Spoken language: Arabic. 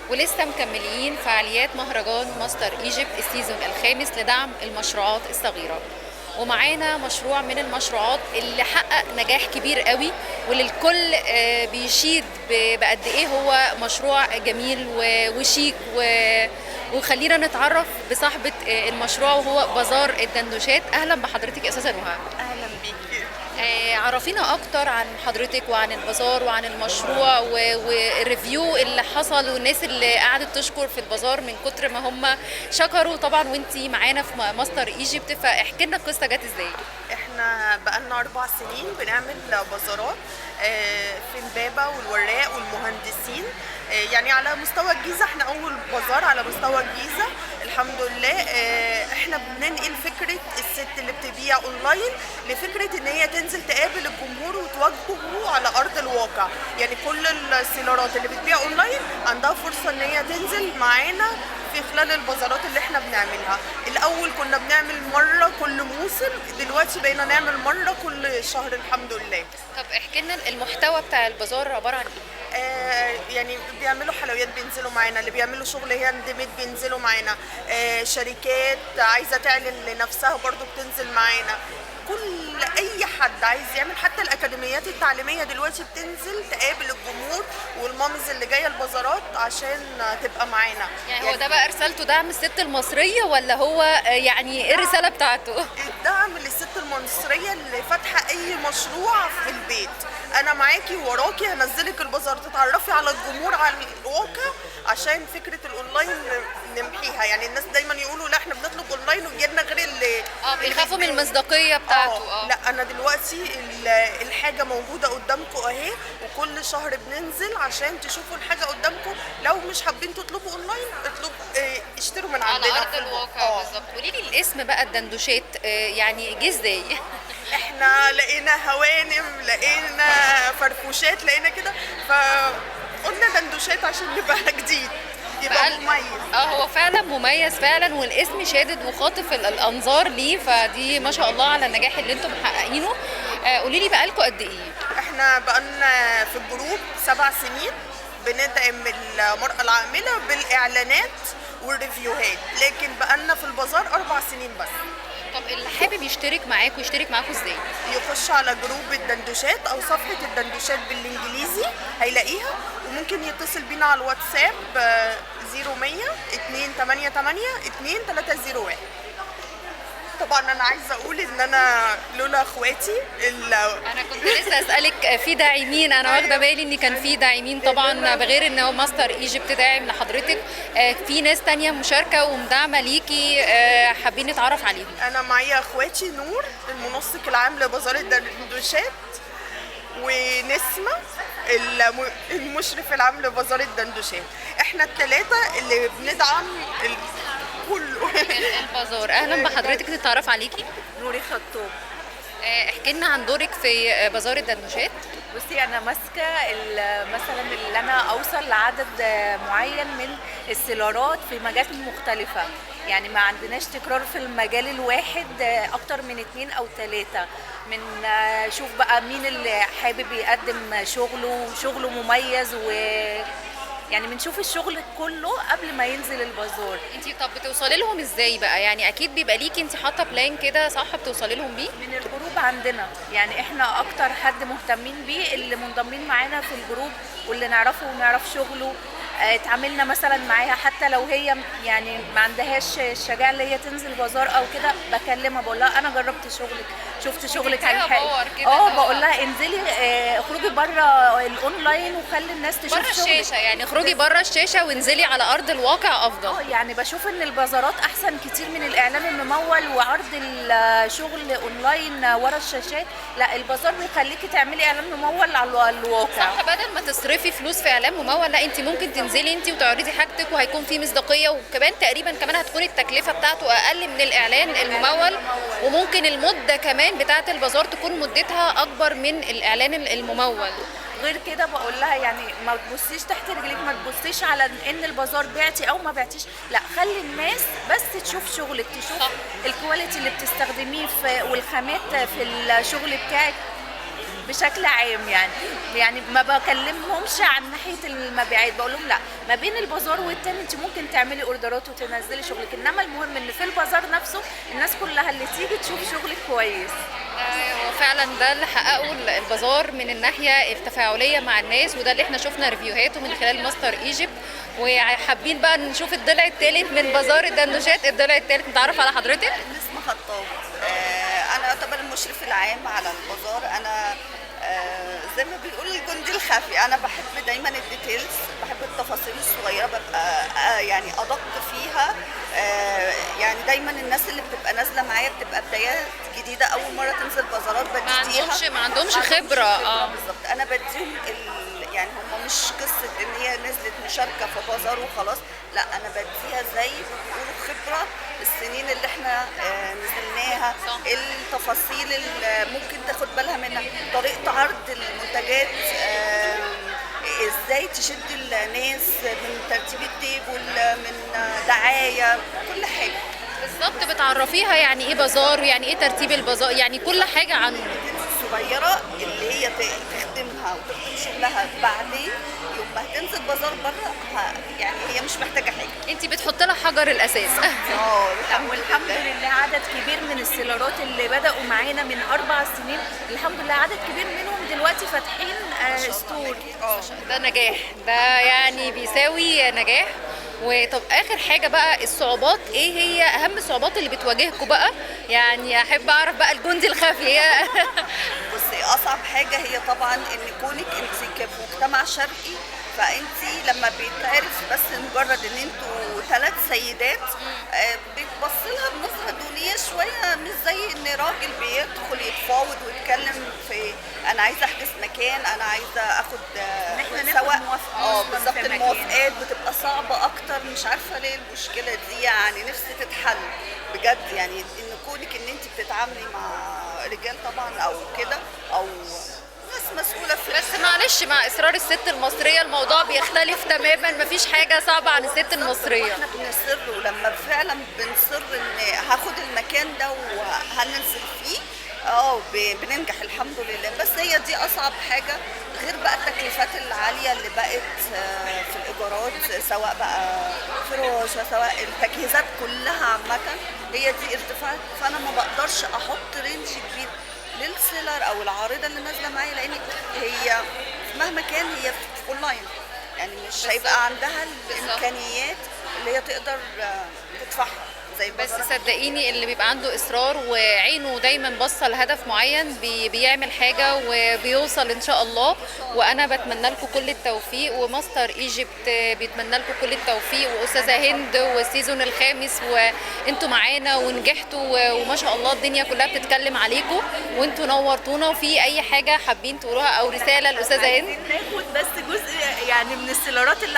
ولسه مكملين فعاليات مهرجان ماستر ايجيبت السيزون الخامس لدعم المشروعات الصغيرة. ومعانا مشروع من المشروعات اللي حقق نجاح كبير قوي، واللي الكل بيشيد بقد ايه هو مشروع جميل وشيك وخلينا نتعرف بصاحبة المشروع وهو بازار الدندوشات. اهلا بحضرتك يا استاذة نهى. اهلا بيكي. عرفينا اكتر عن حضرتك وعن البازار وعن المشروع والريفيو اللي حصل والناس اللي قعدت تشكر في البازار من كتر ما هم شكروا طبعا وانتي معانا في ماستر ايجيبت. فاحكي لنا القصه جت ازاي. احنا بقالنا 4 سنين بنعمل بازارات في امبابة والوراق والمهندسين. يعني على مستوى الجيزة احنا اول بازار على مستوى الجيزة الحمد لله. احنا بننقل فكرة الست اللي بتبيع اونلاين لفكرة ان هي تنزل تقابل الجمهور وتواجهه على ارض الواقع. يعني كل السيلرات اللي بتبيع اونلاين عندها فرصة ان هي تنزل معانا في خلال البازارات اللي احنا بنعملها. الاول كنا بنعمل مرة كل موسم، دلوقتي بقينا نعمل مرة كل شهر الحمد لله. طب احكي لنا المحتوى بتاع البازار عباره عن ايه؟ يعني بيعملوا حلويات بينزلوا معانا، اللي بيعملوا شغل هاند ميد بينزلوا معانا، شركات عايزه تعلن لنفسها برضو بتنزل معانا. كل اي حد عايز يعمل، حتى الاكاديميات التعليميه دلوقتي بتنزل تقابل الجمهور والمامز اللي جايه البازارات عشان تبقى معانا. يعني هو ده بقى رسالته دعم الست المصريه ولا هو يعني ايه الرساله بتاعته؟ الدعم للست المصريه اللي فاتحه اي مشروع في البيت. انا معاكي وراكي، هنزلك البازار تتعرفي على الجمهور على الواقع عشان فكره الاونلاين نمحيها. يعني الناس دايما يقولوا لا احنا بنطلب اونلاين ويجيلنا غير اللي بيخافوا من المصداقيه بتاعته. لا انا دلوقتي الحاجه موجوده قدامكم اهي، وكل شهر بننزل عشان تشوفوا الحاجه قدامكم. لو مش حابين تطلبوا اونلاين اطلبوا اشتروا من عندنا على ارض الواقع. بالظبط. قولي لي الاسم بقى الدندوشات يعني جه ازاي؟ احنا لقينا هوانم، لقينا فرفوشات، لقينا كده فقلنا دندوشات عشان نبقى جديد يبقى مميز. هو فعلا مميز فعلا، والاسم شادد وخاطف الانظار ليه، فدي ما شاء الله على النجاح اللي انتم محققينه. قولي لي بقالكم قد ايه؟ احنا بقالنا في الجروب 7 سنين بندعم المرأة العاملة بالإعلانات والريفيوهات، لكن بقالنا في البازار 4 سنين بس. طب اللي حابب يشترك معاكم يشترك معاكم ازاي؟ يخش على جروب الدندوشات أو صفحة الدندوشات بالإنجليزي هيلاقيها، وممكن يتصل بينا على الواتساب 0100 288 2301. طبعا انا عايزه اقول ان انا لولا اخواتي انا كنت لسه اسالك في داعمين، انا واخده بالي ان كان في داعمين طبعا، بغير ان هو ماستر ايجيبت داعم لحضرتك في ناس تانية مشاركه ومدعمه ليكي حابين نتعرف عليهم. انا معايا اخواتي نور المنسق العام لبازار الدندوشات، ونسمة المشرف العام لبازار الدندوشات. احنا الثلاثه اللي بندعم كله البازار. اهلا بحضرتك، تتعرف عليكي. نوري خطوب. احكي لنا عن دورك في بازار الدندوشات. بصي انا ماسكه مثلا اللي انا اوصل لعدد معين من السيلرات في مجالات مختلفه، يعني ما عندناش تكرار في المجال الواحد، اكتر من 2 أو 3. من شوف بقى مين اللي حابب يقدم شغله مميز، و يعني بنشوف الشغل كله قبل ما ينزل البازار. انتي طب بتوصلي لهم ازاي بقى؟ يعني اكيد بيبقى ليكي انتي حاطه بلان كده صح بتوصلي لهم بيه؟ من الجروب عندنا، يعني احنا اكتر حد مهتمين بيه اللي منضمين معانا في الجروب واللي نعرفه ونعرف شغله. اتعاملنا مثلا معاها حتى لو هي يعني ما عندهاش الشجاعه اللي هي تنزل بازار او كده، بكلمها بقول لها انا جربت شغلك، شفت شغلك على الحقيقه. بقول لها انزلي اخرجي بره الاونلاين وخلي الناس تشوف بره الشاشه، يعني اخرجي بره الشاشه وانزلي على ارض الواقع افضل. يعني بشوف ان البازارات احسن كتير من الاعلان الممول وعرض الشغل اونلاين ورا الشاشات. لا البازار بيخليكي تعملي اعلان ممول على الواقع. صح، بدل ما تصرفي فلوس في اعلان ممول لا انت ممكن تنزلي انت وتعرضي حاجتك وهيكون في مصداقيه، وكمان تقريبا كمان هتكون التكلفه بتاعته اقل من الاعلان الممول، وممكن المده كمان بتاعه البازار تكون مدتها اكبر من الاعلان الممول. غير كده بقول لها يعني ما تبصيش تحت رجليك، ما تبصيش على ان البازار بعتي او ما بعتيش، لا خلي الناس بس تشوف شغلك، تشوف الكواليتي اللي بتستخدميه والخامات في الشغل بتاعك. بشكل عام يعني ما بكلمهمش عن ناحيه المبيعات، بقول لهم لا، ما بين البازار والتاني انت ممكن تعملي اوردرات وتنزلي شغلك، انما المهم ان في البازار نفسه الناس كلها اللي تيجي تشوف شغلك كويس. وفعلا ده اللي حققه البازار من الناحيه التفاعليه مع الناس، وده اللي احنا شفنا ريفيوهاته من خلال ماستر ايجيبت. وحابين بقى نشوف الضلع الثالث من بازار الدندوشات. الضلع الثالث نتعرف على حضرتك. نسمة خطاب. انا اعتبر المشرف العام على البازار. انا زي ما بيقول الجندي الخفي، انا بحب دايما الديتيلز، بحب التفاصيل الصغيره، ببقى يعني ادق فيها. يعني دايما الناس اللي بتبقى نازله معايا بتبقى بدايات جديده، اول مره تنزل بازارات بديها، ما عندهمش خبره. بالظبط. انا بديهم يعني هم مش قصه ان هي نزلت مشاركه في بازار وخلاص، لا، انا بديها زي ما بيقولوا خبره السنين اللي احنا نزلناها، التفاصيل اللي ممكن تاخد بالها منها، طريقه عرض المنتجات، ازاي تشد الناس من ترتيب التيبل، من دعايه، كل حاجه. بالظبط، بتعرفيها يعني ايه بازار ويعني ايه ترتيب البازار، يعني كل حاجه عنه. الصغيره اللي هي تخدمها وتخدم شغلها بعدين يوم ما هتنزل بازار بره، يعني هي مش محتاجه حاجه، انت بتحط لها حجر الاساس. والحمد لله عدد كبير من السيلرات اللي بدأوا معانا من 4 سنين، الحمد لله عدد كبير منهم دلوقتي فاتحين ستور. ده نجاح، ده يعني بيساوي نجاح. وطب اخر حاجه بقى، الصعوبات ايه هي اهم الصعوبات اللي بتواجهكم بقى؟ يعني احب اعرف بقى الجندي الخفي. بصي، اصعب حاجه هي طبعا ان كونك انت كمجتمع شرقي، فانت لما بيتعرف بس مجرد ان انتوا 3 سيدات، بتبص لها بنظره دونيه شويه، مش زي ان راجل بيدخل يتفاوض ويتكلم في انا عايزه احجز مكان، انا عايزه اخد سواء بالظبط. الموافقات بتبقى صعبه اكتر، مش عارفه ليه المشكله دي، يعني نفسي تتحل بجد. يعني ان كونك ان انت بتتعاملي مع رجال طبعا او كده، او ناس مسؤوله في، بس معلش، مع اصرار الست المصريه الموضوع بيختلف تماما، مفيش حاجه صعبه عن الست المصريه. احنا بنصر، ولما فعلا بنصر ان هاخد المكان ده وهننزل فيه، بننجح الحمد لله. بس هي دي اصعب حاجه، غير بقى التكلفات العاليه اللي بقت في الايجارات، سواء بقى فراشه، سواء التجهيزات كلها عامه، هي دي ارتفاعات. فانا ما بقدرش احط رينج كبير للسيلر او العارضه اللي نازله معايا، لان هي مهما كان هي في اونلاين، يعني مش هيبقى عندها الامكانيات اللي هي تقدر تدفعها زي بس صدقيني، اللي بيبقى عنده اصرار وعينه دايما باصه لهدف معين بيعمل حاجه وبيوصل ان شاء الله. وانا بتمنى لكم كل التوفيق، وماستر ايجيبت بيتمنى لكم كل التوفيق، واستاذه هند والسيزون الخامس، وانتوا معانا ونجحتوا، وما شاء الله الدنيا كلها بتتكلم عليكم، وانتوا نورتونا. وفي اي حاجه حابين تقولوها او رساله للاستاذه هند؟ ناخد بس جزء يعني من السيلرات اللي